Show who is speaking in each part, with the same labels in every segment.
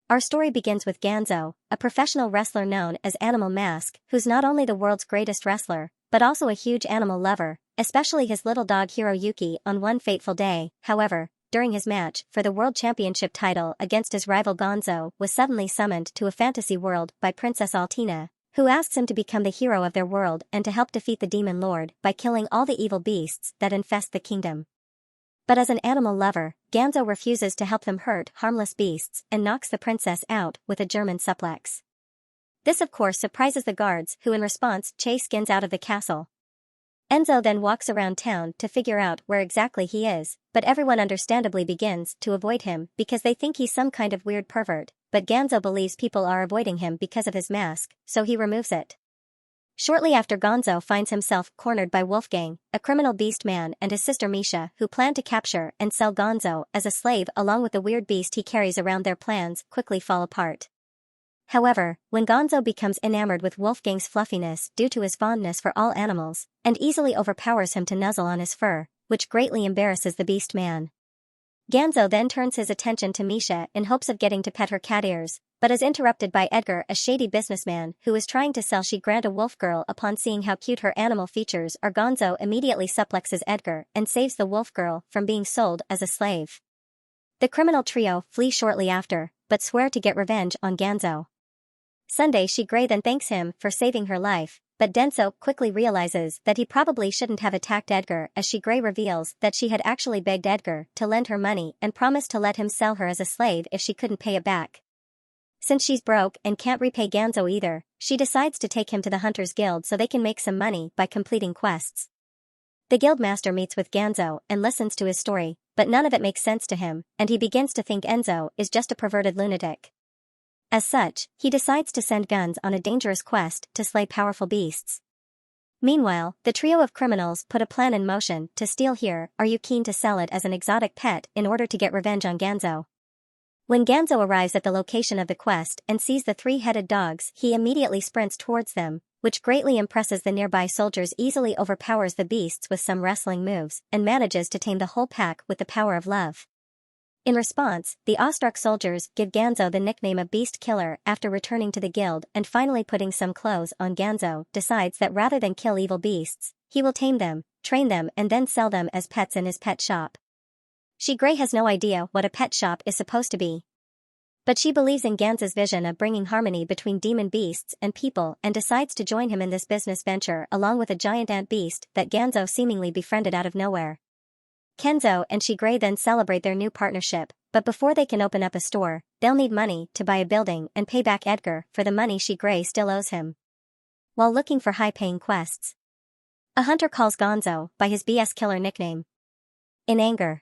Speaker 1: Our story begins with Ganzo, a professional wrestler known as Animal Mask, who's not only the world's greatest wrestler, but also a huge animal lover, especially his little dog hero Yuki. On one fateful day, however, during his match for the world championship title against his rival Gonzo, was suddenly summoned to a fantasy world by Princess Altena, who asks him to become the hero of their world and to help defeat the demon lord by killing all the evil beasts that infest the kingdom. But as an animal lover, Ganzo refuses to help them hurt harmless beasts and knocks the princess out with a German suplex. This of course surprises the guards, who in response chase Ganzo out of the castle. Enzo then walks around town to figure out where exactly he is, but everyone understandably begins to avoid him because they think he's some kind of weird pervert, but Ganzo believes people are avoiding him because of his mask, so he removes it. Shortly after, Gonzo finds himself cornered by Wolfgang, a criminal beast man, and his sister Misha, who plan to capture and sell Gonzo as a slave along with the weird beast he carries around. Their plans quickly fall apart. However, when Gonzo becomes enamored with Wolfgang's fluffiness due to his fondness for all animals, and easily overpowers him to nuzzle on his fur, which greatly embarrasses the beast man. Ganzo then turns his attention to Misha in hopes of getting to pet her cat ears, but is interrupted by Edgar, a shady businessman who is trying to sell she-grant a wolf girl. Upon seeing how cute her animal features are, Gonzo immediately suplexes Edgar and saves the wolf girl from being sold as a slave. The criminal trio flee shortly after, but swear to get revenge on Ganzo. Sunday, she-grey then thanks him for saving her life, but Denso quickly realizes that he probably shouldn't have attacked Edgar, as she-grey reveals that she had actually begged Edgar to lend her money and promised to let him sell her as a slave if she couldn't pay it back. Since she's broke and can't repay Ganzo either, she decides to take him to the Hunters Guild so they can make some money by completing quests. The guildmaster meets with Ganzo and listens to his story, but none of it makes sense to him, and he begins to think Enzo is just a perverted lunatic. As such, he decides to send Guns on a dangerous quest to slay powerful beasts. Meanwhile, the trio of criminals put a plan in motion to steal here. Are you keen to sell it as an exotic pet in order to get revenge on Ganzo? When Ganzo arrives at the location of the quest and sees the three-headed dogs, he immediately sprints towards them, which greatly impresses the nearby soldiers, easily overpowers the beasts with some wrestling moves, and manages to tame the whole pack with the power of love. In response, the awestruck soldiers give Ganzo the nickname of Beast Killer after returning to the guild, and finally putting some clothes on, Ganzo decides that rather than kill evil beasts, he will tame them, train them, and then sell them as pets in his pet shop. She-grey has no idea what a pet shop is supposed to be. But she believes in Ganzo's vision of bringing harmony between demon beasts and people and decides to join him in this business venture along with a giant ant beast that Ganzo seemingly befriended out of nowhere. Kenzo and she-grey then celebrate their new partnership, but before they can open up a store, they'll need money to buy a building and pay back Edgar for the money she-grey still owes him. While looking for high-paying quests, a hunter calls Gonzo by his BS Killer nickname. In anger,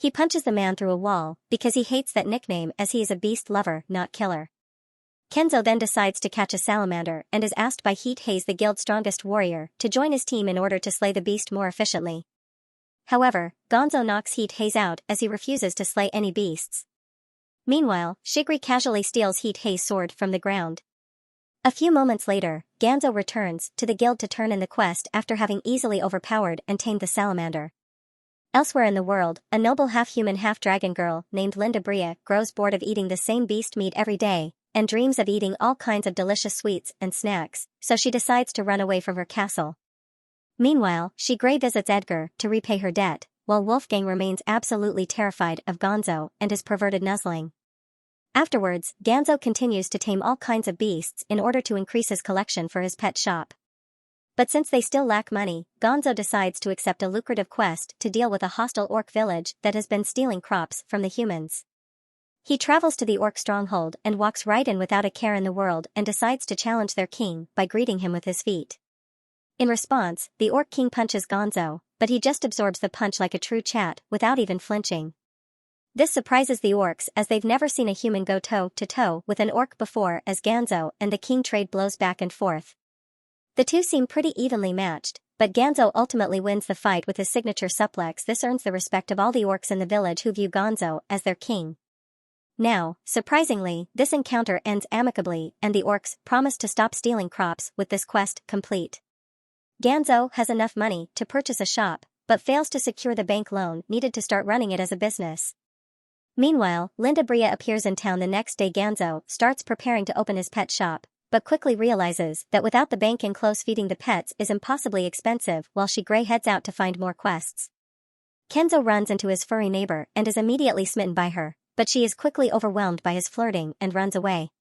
Speaker 1: he punches the man through a wall because he hates that nickname, as he is a beast lover, not killer. Kenzo then decides to catch a salamander and is asked by Heat Haze, the guild's strongest warrior, to join his team in order to slay the beast more efficiently. However, Gonzo knocks Heat Haze out as he refuses to slay any beasts. Meanwhile, she-grey casually steals Heat Haze's sword from the ground. A few moments later, Ganzo returns to the guild to turn in the quest after having easily overpowered and tamed the salamander. Elsewhere in the world, a noble half-human half-dragon girl named Linda Bria grows bored of eating the same beast meat every day, and dreams of eating all kinds of delicious sweets and snacks, so she decides to run away from her castle. Meanwhile, she-grey visits Edgar to repay her debt, while Wolfgang remains absolutely terrified of Gonzo and his perverted nuzzling. Afterwards, Ganzo continues to tame all kinds of beasts in order to increase his collection for his pet shop. But since they still lack money, Gonzo decides to accept a lucrative quest to deal with a hostile orc village that has been stealing crops from the humans. He travels to the orc stronghold and walks right in without a care in the world and decides to challenge their king by greeting him with his feet. In response, the orc king punches Gonzo, but he just absorbs the punch like a true chat without even flinching. This surprises the orcs, as they've never seen a human go toe-to-toe with an orc before, as Ganzo and the king trade blows back and forth. The two seem pretty evenly matched, but Ganzo ultimately wins the fight with his signature suplex. This earns the respect of all the orcs in the village, who view Gonzo as their king. Now, surprisingly, this encounter ends amicably and the orcs promise to stop stealing crops with this quest complete. Ganzo has enough money to purchase a shop, but fails to secure the bank loan needed to start running it as a business. Meanwhile, Linda Bria appears in town the next day. Ganzo starts preparing to open his pet shop, but quickly realizes that without the bank and clothes feeding the pets is impossibly expensive while she Gray heads out to find more quests. Kenzo runs into his furry neighbor and is immediately smitten by her, but she is quickly overwhelmed by his flirting and runs away.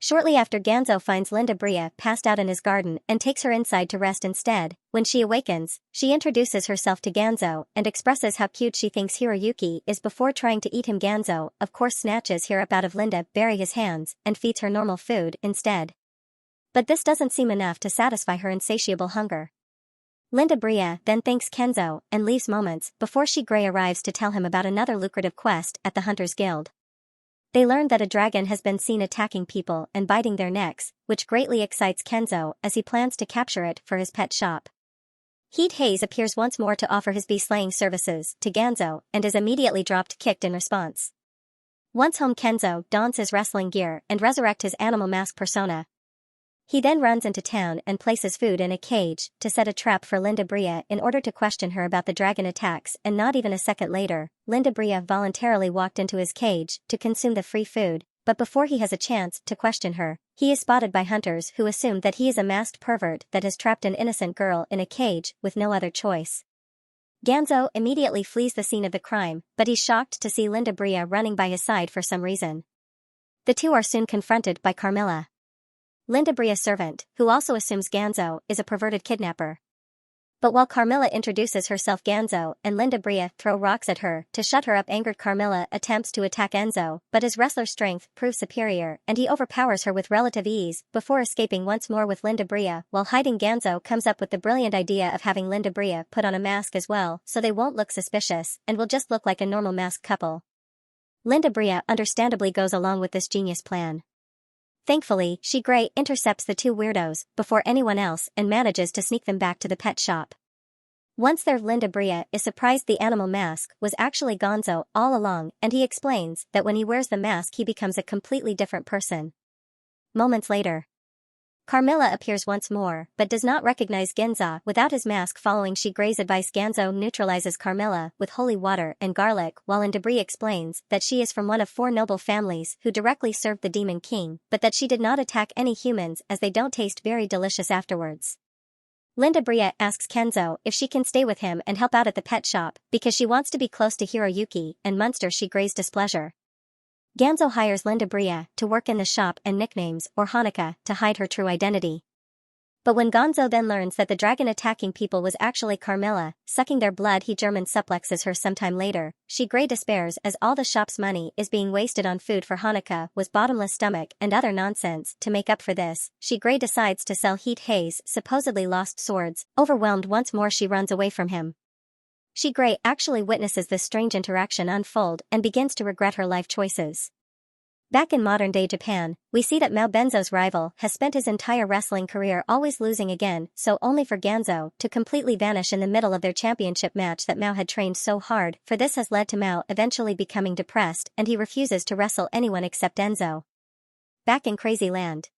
Speaker 1: Shortly after, Ganzo finds Linda Bria passed out in his garden and takes her inside to rest instead. When she awakens, she introduces herself to Ganzo and expresses how cute she thinks Yuki is before trying to eat him. Ganzo, of course, snatches up out of Linda Beria's hands and feeds her normal food instead. But this doesn't seem enough to satisfy her insatiable hunger. Linda Bria then thanks Kenzo and leaves moments before she Gray arrives to tell him about another lucrative quest at the Hunters Guild. They learn that a dragon has been seen attacking people and biting their necks, which greatly excites Kenzo as he plans to capture it for his pet shop. Heat Haze appears once more to offer his bee-slaying services to Ganzo and is immediately kicked in response. Once home, Kenzo dons his wrestling gear and resurrects his animal mask persona. He then runs into town and places food in a cage to set a trap for Linda Bria in order to question her about the dragon attacks, and not even a second later, Linda Bria voluntarily walked into his cage to consume the free food, but before he has a chance to question her, he is spotted by hunters who assume that he is a masked pervert that has trapped an innocent girl in a cage with no other choice. Ganzo immediately flees the scene of the crime, but he's shocked to see Linda Bria running by his side for some reason. The two are soon confronted by Carmilla, Linda Bria's servant, who also assumes Ganzo is a perverted kidnapper. But while Carmilla introduces herself, Ganzo and Linda Bria throw rocks at her to shut her up. Angered, Carmilla attempts to attack Enzo, but his wrestler strength proves superior and he overpowers her with relative ease before escaping once more with Linda Bria. While hiding, Ganzo comes up with the brilliant idea of having Linda Bria put on a mask as well so they won't look suspicious and will just look like a normal masked couple. Linda Bria understandably goes along with this genius plan. Thankfully, she Gray intercepts the two weirdos before anyone else and manages to sneak them back to the pet shop. Once there, Linda Bria is surprised the animal mask was actually Gonzo all along, and he explains that when he wears the mask he becomes a completely different person. Moments later, Carmilla appears once more, but does not recognize Gonzo without his mask. Following she Gray's advice, Ganzo neutralizes Carmilla with holy water and garlic, while Linda Bria explains that she is from one of 4 noble families who directly served the Demon King, but that she did not attack any humans as they don't taste very delicious afterwards. Linda Bria asks Kenzo if she can stay with him and help out at the pet shop because she wants to be close to Yuki and Munster she Gray's displeasure. Ganzo hires Linda Bria to work in the shop and nicknames or Hanukkah to hide her true identity. But when Gonzo then learns that the dragon attacking people was actually Carmilla, sucking their blood, he German suplexes her sometime later. She Gray despairs as all the shop's money is being wasted on food for Hanukkah was bottomless stomach and other nonsense. To make up for this, she Gray decides to sell Heat Haze supposedly lost swords. Overwhelmed once more, she runs away from him. She Gray actually witnesses this strange interaction unfold and begins to regret her life choices. Back in modern-day Japan, we see that Mao Benzo's rival has spent his entire wrestling career always losing again, so only for Ganzo to completely vanish in the middle of their championship match that Mao had trained so hard for. This has led to Mao eventually becoming depressed and he refuses to wrestle anyone except Enzo. Back in Crazy Land,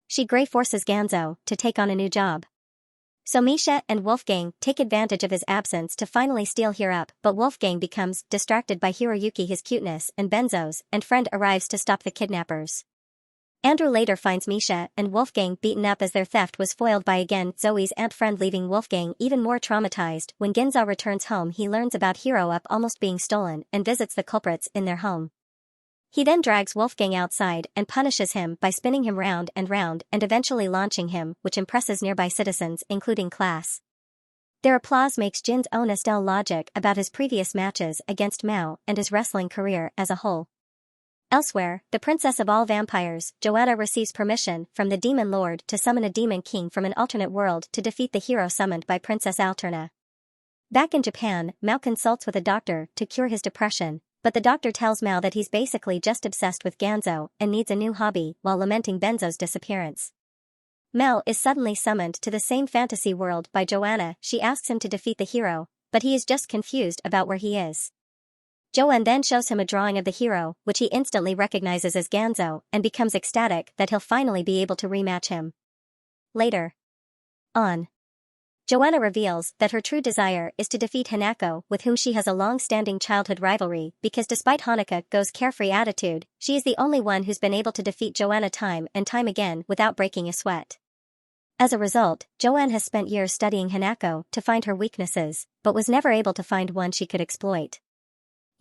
Speaker 1: she Gray forces Ganzo to take on a new job. So Misha and Wolfgang take advantage of his absence to finally steal her up, but Wolfgang becomes distracted by Yuki, his cuteness, and Benzo's and friend arrives to stop the kidnappers. Andrew later finds Misha and Wolfgang beaten up as their theft was foiled by again Zoe's aunt friend, leaving Wolfgang even more traumatized. When Gonzo returns home, he learns about Hero Up almost being stolen and visits the culprits in their home. He then drags Wolfgang outside and punishes him by spinning him round and eventually launching him, which impresses nearby citizens, including class. Their applause makes Jin's own Estelle logic about his previous matches against Mao and his wrestling career as a whole. Elsewhere, the princess of all vampires, Joanna, receives permission from the demon lord to summon a demon king from an alternate world to defeat the hero summoned by Princess Altena. Back in Japan, Mao consults with a doctor to cure his depression, but the doctor tells Mao that he's basically just obsessed with Ganzo and needs a new hobby while lamenting Benzo's disappearance. Mao is suddenly summoned to the same fantasy world by Joanna. She asks him to defeat the hero, but he is just confused about where he is. Joanne then shows him a drawing of the hero, which he instantly recognizes as Ganzo and becomes ecstatic that he'll finally be able to rematch him. Later on, Joanna reveals that her true desire is to defeat Hanako, with whom she has a long-standing childhood rivalry, because despite Hanako's carefree attitude, she is the only one who's been able to defeat Joanna time and time again without breaking a sweat. As a result, Joanna has spent years studying Hanako to find her weaknesses, but was never able to find one she could exploit.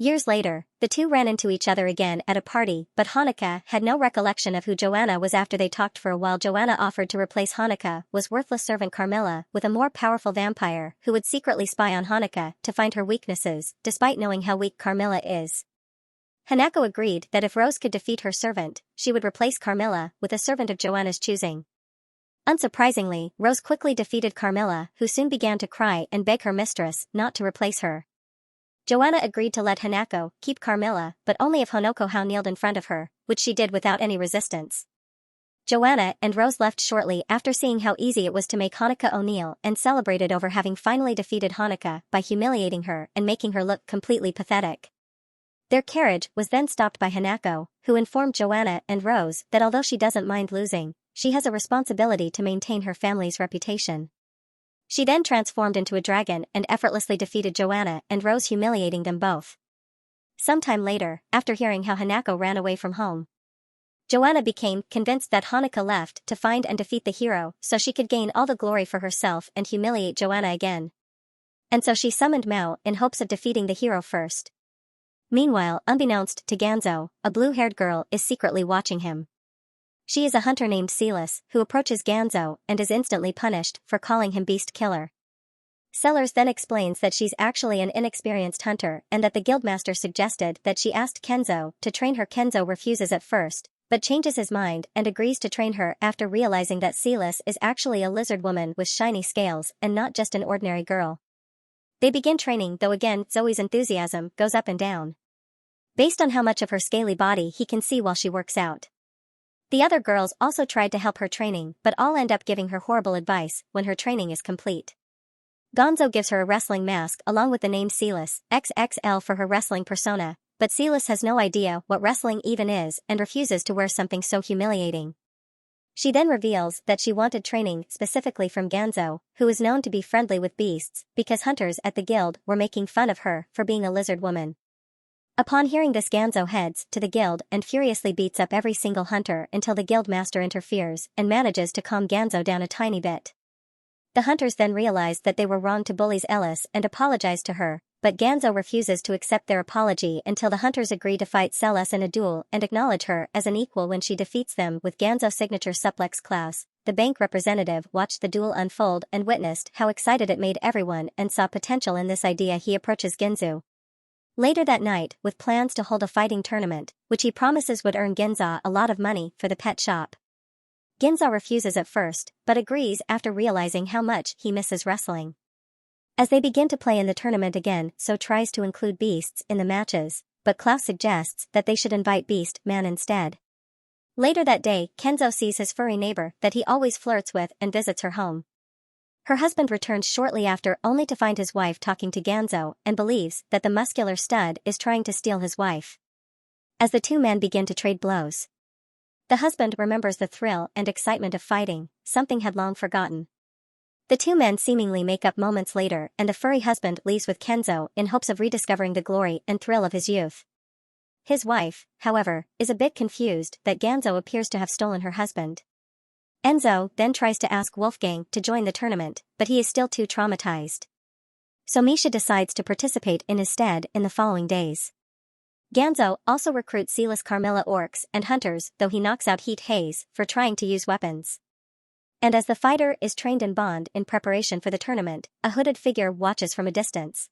Speaker 1: Years later, the two ran into each other again at a party, but Hanako had no recollection of who Joanna was. After they talked for a while, Joanna offered to replace Hanako's worthless servant Carmilla with a more powerful vampire who would secretly spy on Hanako to find her weaknesses, despite knowing how weak Carmilla is. Hanako agreed that if Rose could defeat her servant, she would replace Carmilla with a servant of Joanna's choosing. Unsurprisingly, Rose quickly defeated Carmilla, who soon began to cry and beg her mistress not to replace her. Joanna agreed to let Hanako keep Carmilla, but only if Hanako kneeled in front of her, which she did without any resistance. Joanna and Rose left shortly after seeing how easy it was to make Hanako kneel and celebrated over having finally defeated Hanako by humiliating her and making her look completely pathetic. Their carriage was then stopped by Hanako, who informed Joanna and Rose that although she doesn't mind losing, she has a responsibility to maintain her family's reputation. She then transformed into a dragon and effortlessly defeated Joanna and Rose, humiliating them both. Sometime later, after hearing how Hanako ran away from home, Joanna became convinced that Hanako left to find and defeat the hero so she could gain all the glory for herself and humiliate Joanna again. And so she summoned Mao in hopes of defeating the hero first. Meanwhile, unbeknownst to Ganzo, a blue-haired girl is secretly watching him. She is a hunter named Silas, who approaches Ganzo and is instantly punished for calling him Beast Killer. Sellers then explains that she's actually an inexperienced hunter and that the guildmaster suggested that she asked Kenzo to train her. Kenzo refuses at first, but changes his mind and agrees to train her after realizing that Silas is actually a lizard woman with shiny scales and not just an ordinary girl. They begin training, though again Zoe's enthusiasm goes up and down. Based on how much of her scaly body he can see while she works out. The other girls also tried to help her training, but all end up giving her horrible advice when her training is complete. Gonzo gives her a wrestling mask along with the name Silas XXL for her wrestling persona, but Silas has no idea what wrestling even is and refuses to wear something so humiliating. She then reveals that she wanted training specifically from Ganzo, who is known to be friendly with beasts, because hunters at the guild were making fun of her for being a lizard woman. Upon hearing this, Ganzo heads to the guild and furiously beats up every single hunter until the guild master interferes and manages to calm Ganzo down a tiny bit. The hunters then realize that they were wrong to bully Ellis and apologize to her, but Ganzo refuses to accept their apology until the hunters agree to fight Celes in a duel and acknowledge her as an equal when she defeats them with Ganzo's signature suplex class. The bank representative watched the duel unfold and witnessed how excited it made everyone and saw potential in this idea. He approaches Ginzu later that night with plans to hold a fighting tournament, which he promises would earn Ginza a lot of money for the pet shop. Ginza refuses at first, but agrees after realizing how much he misses wrestling. As they begin to play in the tournament again, So tries to include beasts in the matches, but Klaus suggests that they should invite Beast Man instead. Later that day, Kenzo sees his furry neighbor that he always flirts with and visits her home. Her husband returns shortly after only to find his wife talking to Ganzo and believes that the muscular stud is trying to steal his wife. As the two men begin to trade blows, the husband remembers the thrill and excitement of fighting, something had long forgotten. The two men seemingly make up moments later and the furry husband leaves with Kenzo in hopes of rediscovering the glory and thrill of his youth. His wife, however, is a bit confused that Ganzo appears to have stolen her husband. Enzo then tries to ask Wolfgang to join the tournament, but he is still too traumatized. So Misha decides to participate in his stead in the following days. Ganzo also recruits Silas Carmilla orcs and hunters, though he knocks out Heat Haze for trying to use weapons. And as the fighter is trained in bond in preparation for the tournament, a hooded figure watches from a distance.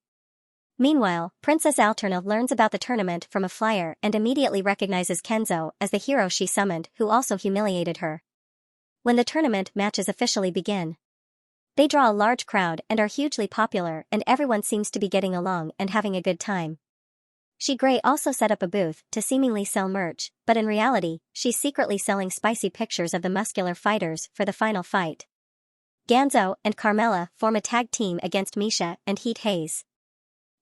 Speaker 1: Meanwhile, Princess Altena learns about the tournament from a flyer and immediately recognizes Kenzo as the hero she summoned, who also humiliated her. When the tournament matches officially begin, they draw a large crowd and are hugely popular, and everyone seems to be getting along and having a good time. She-Gray also set up a booth to seemingly sell merch, but in reality, she's secretly selling spicy pictures of the muscular fighters for the final fight. Ganzo and Carmilla form a tag team against Misha and Heat Haze.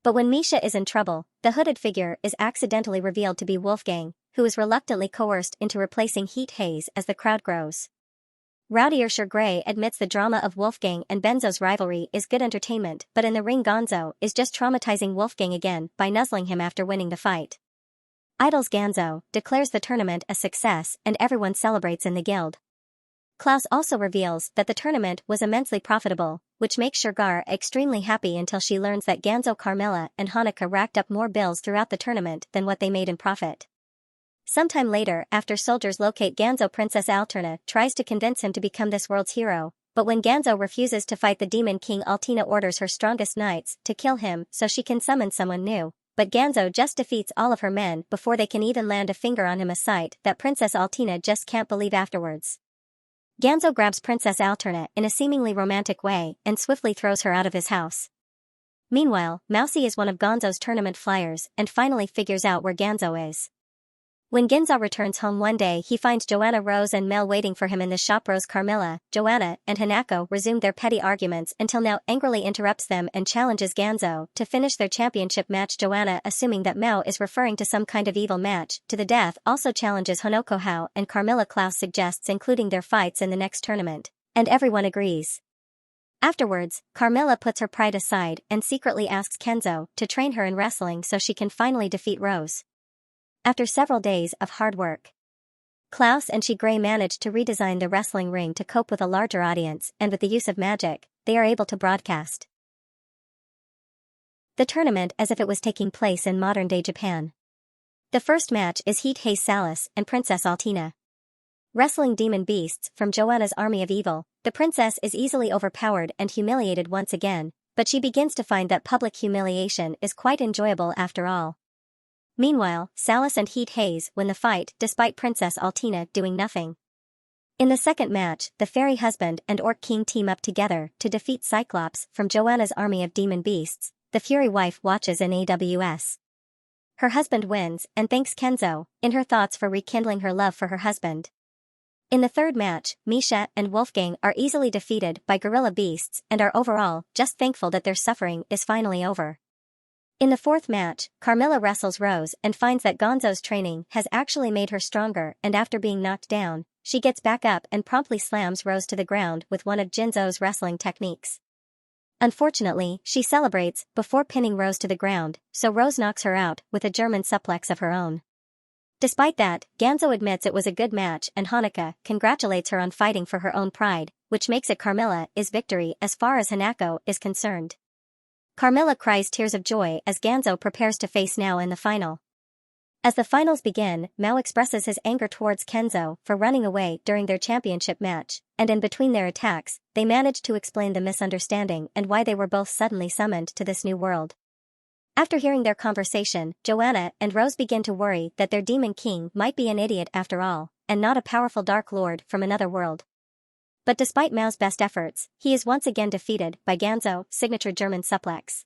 Speaker 1: But when Misha is in trouble, the hooded figure is accidentally revealed to be Wolfgang, who is reluctantly coerced into replacing Heat Haze as the crowd grows. Rowdier Gray admits the drama of Wolfgang and Benzo's rivalry is good entertainment, but in the ring Gonzo is just traumatizing Wolfgang again by nuzzling him after winning the fight. Idol's Ganzo declares the tournament a success and everyone celebrates in the guild. Klaus also reveals that the tournament was immensely profitable, which makes Sugar extremely happy until she learns that Ganzo, Carmilla, and Hanukkah racked up more bills throughout the tournament than what they made in profit. Sometime later, after soldiers locate Ganzo, Princess Altena tries to convince him to become this world's hero, but when Ganzo refuses to fight the Demon King, Altena orders her strongest knights to kill him so she can summon someone new, but Ganzo just defeats all of her men before they can even land a finger on him, a sight that Princess Altena just can't believe afterwards. Ganzo grabs Princess Altena in a seemingly romantic way and swiftly throws her out of his house. Meanwhile, Mousy is one of Gonzo's tournament flyers and finally figures out where Ganzo is. When Gonzo returns home one day, he finds Joanna, Rose and Mel waiting for him in the shop. Rose, Carmilla, Joanna, and Hanako resume their petty arguments until Mel angrily interrupts them and challenges Ganzo to finish their championship match. Joanna, assuming that Mel is referring to some kind of evil match to the death, also challenges Hanako. How and Carmilla. Klaus suggests including their fights in the next tournament, and everyone agrees. Afterwards, Carmilla puts her pride aside and secretly asks Kenzo to train her in wrestling so she can finally defeat Rose. After several days of hard work, Klaus and Gray manage to redesign the wrestling ring to cope with a larger audience, and with the use of magic, they are able to broadcast the tournament as if it was taking place in modern-day Japan. The first match is Heat Hayes Salas and Princess Altena. Wrestling demon beasts from Joanna's army of evil, the princess is easily overpowered and humiliated once again, but she begins to find that public humiliation is quite enjoyable after all. Meanwhile, Salas and Heat Hayes win the fight despite Princess Altena doing nothing. In the second match, the Fairy Husband and Orc King team up together to defeat Cyclops from Joanna's army of demon beasts. The Fury Wife watches in AWS. Her husband wins and thanks Kenzo in her thoughts for rekindling her love for her husband. In the third match, Misha and Wolfgang are easily defeated by gorilla beasts and are overall just thankful that their suffering is finally over. In the fourth match, Carmilla wrestles Rose and finds that Gonzo's training has actually made her stronger, and after being knocked down, she gets back up and promptly slams Rose to the ground with one of Jinzo's wrestling techniques. Unfortunately, she celebrates before pinning Rose to the ground, so Rose knocks her out with a German suplex of her own. Despite that, Ganzo admits it was a good match and Hanukkah congratulates her on fighting for her own pride, which makes it Carmilla's victory as far as Hanako is concerned. Carmilla cries tears of joy as Ganzo prepares to face Mao in the final. As the finals begin, Mao expresses his anger towards Kenzo for running away during their championship match, and in between their attacks, they manage to explain the misunderstanding and why they were both suddenly summoned to this new world. After hearing their conversation, Joanna and Rose begin to worry that their demon king might be an idiot after all, and not a powerful dark lord from another world. But despite Mao's best efforts, he is once again defeated by Ganzo, signature German suplex.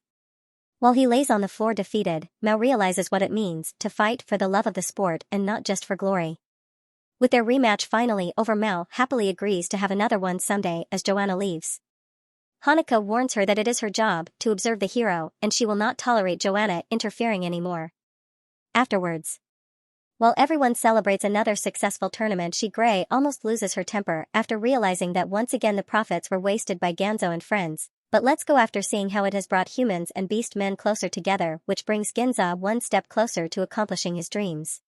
Speaker 1: While he lays on the floor defeated, Mao realizes what it means to fight for the love of the sport and not just for glory. With their rematch finally over, Mao happily agrees to have another one someday as Joanna leaves. Hanukkah warns her that it is her job to observe the hero and she will not tolerate Joanna interfering anymore. Afterwards, while everyone celebrates another successful tournament, Gray almost loses her temper after realizing that once again the profits were wasted by Ganzo and friends. But let's go after seeing how it has brought humans and beast men closer together, which brings Ginza one step closer to accomplishing his dreams.